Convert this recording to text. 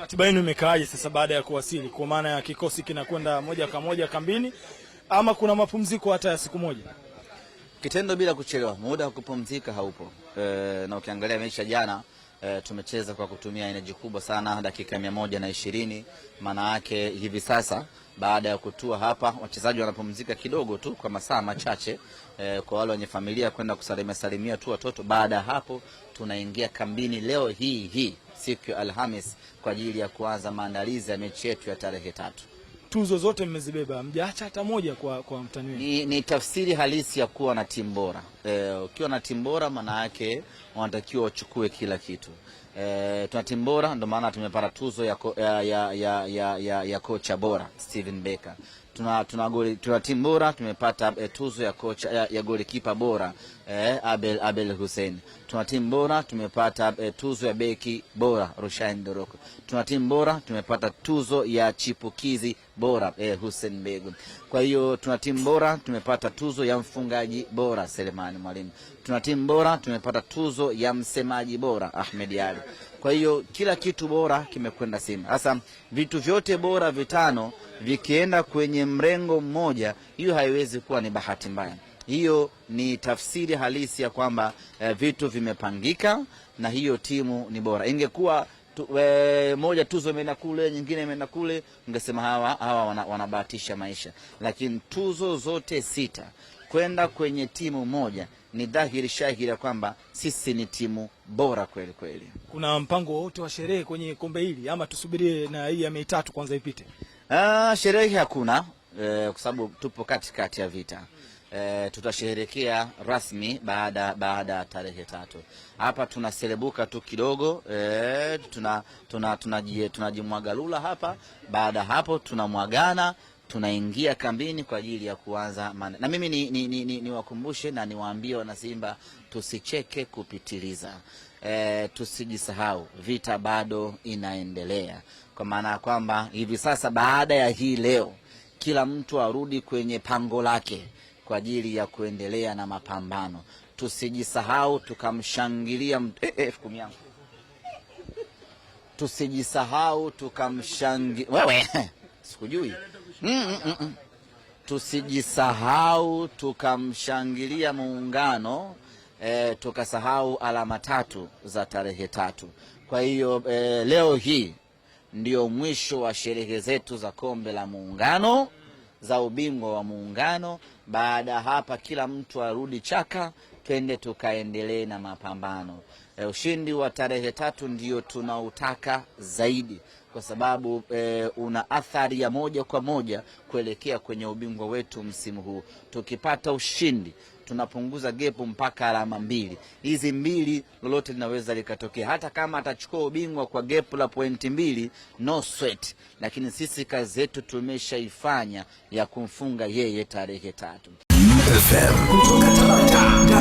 Ratiba yenu imekaaje sasa baada ya kuwasili, kwa maana ya kikosi kinakwenda moja kwa moja kambini ama kuna mapumziko hata ya siku moja? Kitendo bila kuchelewa, muda wa kupumzika haupo. Na ukiangalia mechi jana tumecheza kwa kutumia energy kubwa sana, dakika 120. Maana yake hivi sasa baada ya kutua hapa wachezaji wanapumzika kidogo tu kwa masaa machache, kwa wale wenye familia kwenda kusalimia tu watoto. Baada hapo tunaingia kambini leo hii siku ya Alhamis kwa ajili ya kuanza maandalizi ya mechi yetu ya tarehe 3. Tuzo zote mmezibeba, mjaacha hata moja kwa mtani wenu. Ni tafsiri halisi ya kuwa na timu bora. Ukiwa na timu bora maana yake wanatakiwa wachukue kila kitu. Tuna timu bora, ndio maana tumepata tuzo ya kocha bora Steven Becker. Tuna timu bora, tumepata tuzo ya kocha ya golikipa bora Abel Hussein. Tuna timu bora, tumepata tuzo ya beki bora Rushain Doroko. Tuna timu bora, tumepata tuzo ya chipukizi bora Hussein Begu. Kwa hiyo tuna timu bora, tumepata tuzo ya mfungaji bora Selemani Mwalimu. Tuna timu bora, tumepata tuzo ya msemaji bora Ahmed Ali. Kwa hiyo kila kitu bora kimekwenda Simba. Sasa vitu vyote bora vitano vikienda kwenye mrengo mmoja, hiyo haiwezi kuwa ni bahati mbaya. Hiyo ni tafsiri halisi ya kwamba vitu vimepangika na hiyo timu ni bora. Ingekuwa moja tuzo imeenda kule, nyingine imeenda kule, ungesema hawa wanabahatisha maisha. Lakini tuzo zote 6 kwenda kwenye timu moja ni dhahiri shahiri ya kwamba sisi ni timu bora kweli kweli. Kuna mpango wote wa sherehe kwenye kombe hili ama tusubirie na hii ya Mei 3 kwanza ipite? Sherehe hakuna, kwa sababu tupo katikati ya vita. Tutasherehekea rasmi baada tarehe 3. Hapa tunaselebuka tu kidogo, tunajimwaga lula hapa. Baada hapo tunamwagana, tunaingia kambini kwa ajili ya kuanza na mimi niwakumbushe na niwaambie wana Simba tusicheke kupitiliza. Tusijisahau vita bado inaendelea, kwa maana ya kwamba hivi sasa baada ya hii leo kila mtu arudi kwenye pango lake kwa ajili ya kuendelea na mapambano. Tusijisahau tukamshangilia yangu. Tusijisahau tukamshangilia wewe sikujui. Tusijisahau tukamshangilia Muungano, tukasahau alama 3 za tarehe 3. Kwa hiyo leo hii ndio mwisho wa sherehe zetu za kombe la Muungano, za ubingwa wa Muungano. Baada hapa kila mtu arudi chaka, twende tukaendelee na mapambano. Ushindi wa tarehe 3 ndio tunautaka zaidi, kwa sababu una athari ya moja kwa moja kuelekea kwenye ubingwa wetu msimu huu. Tukipata ushindi tunapunguza gepu mpaka alama 2. Hizi 2 lolote linaweza likatokea. Hata kama atachukua ubingwa kwa gepu la pointi 2, no sweat. Lakini sisi kazi yetu tumeshaifanya ya kumfunga yeye tarehe 3. FM kutoka Tabata.